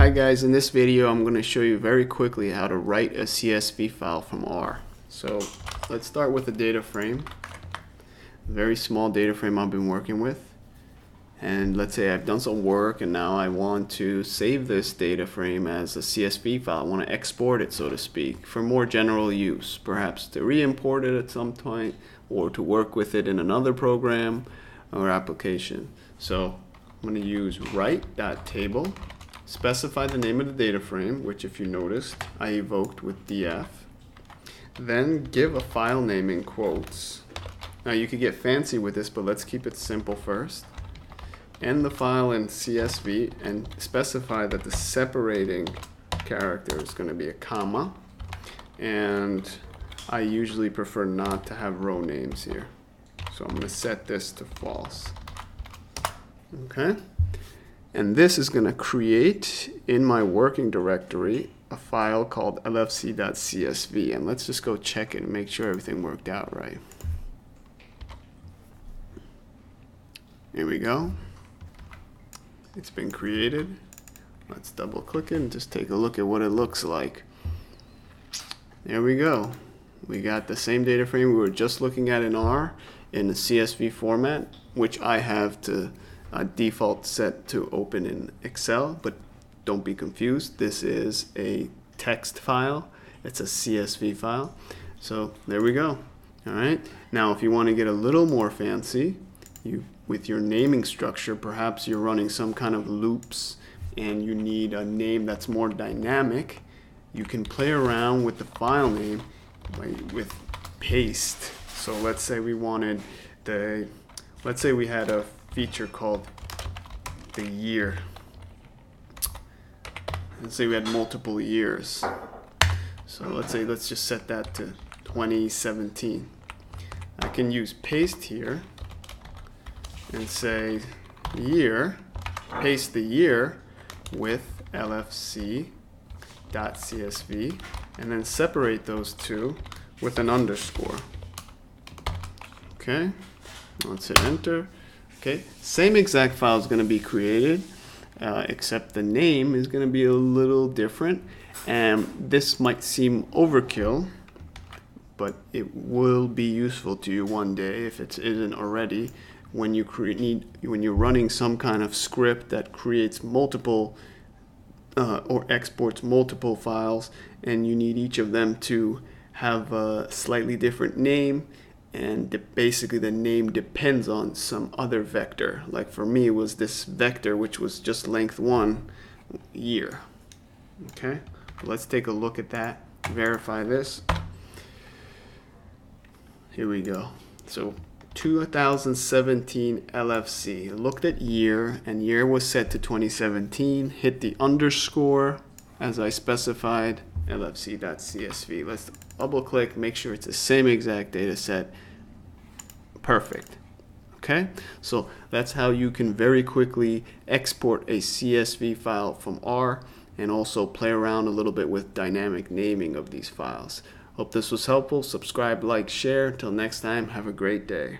Hi guys, in this video I'm going to show you very quickly how to write a CSV file from R. So let's start with a data frame, a very small data frame I've been working with. And let's say I've done some work and now I want to save this data frame as a CSV file. I want to export it, so to speak, for more general use, perhaps to re-import it at some point or to work with it in another program or application. So I'm going to use write.table. Specify the name of the data frame, which if you noticed, I evoked with df. Then give a file name in quotes. Now you could get fancy with this, but let's keep it simple first. End the file in CSV and specify that the separating character is going to be a comma. And I usually prefer not to have row names here. So I'm going to set this to false. Okay? And this is going to create in my working directory a file called lfc.csv. And let's just go check it and make sure everything worked out right. Here we go. It's been created. Let's double click it and just take a look at what it looks like. There we go. We got the same data frame we were just looking at in R in the CSV format, which I have to default set to open in Excel, but don't be confused. This is a text file. It's a CSV file. So there we go. All right. Now, if you want to get a little more fancy, with your naming structure, perhaps you're running some kind of loops and you need a name that's more dynamic, you can play around with the file name with paste. So let's say we wanted let's say we had a feature called the year. Let's say we had multiple years. So let's just set that to 2017. I can use paste here and say year, paste the year with lfc.csv, and then separate those two with an underscore. Okay, let's hit enter. Okay, same exact file is going to be created, except the name is going to be a little different. And this might seem overkill, but it will be useful to you one day if it isn't already. When you're running some kind of script that creates multiple or exports multiple files, and you need each of them to have a slightly different name, and basically the name depends on some other vector. Like for me, it was this vector, which was just length 1, year. Okay, let's take a look at that. Verify this. Here we go. So 2017 LFC. Looked at year, and year was set to 2017. Hit the underscore as I specified, lfc.csv. Let's double click, make sure it's the same exact data set. Perfect. Okay, so that's how you can very quickly export a CSV file from R and also play around a little bit with dynamic naming of these files. Hope this was helpful. Subscribe, like, share. Till next time, have a great day.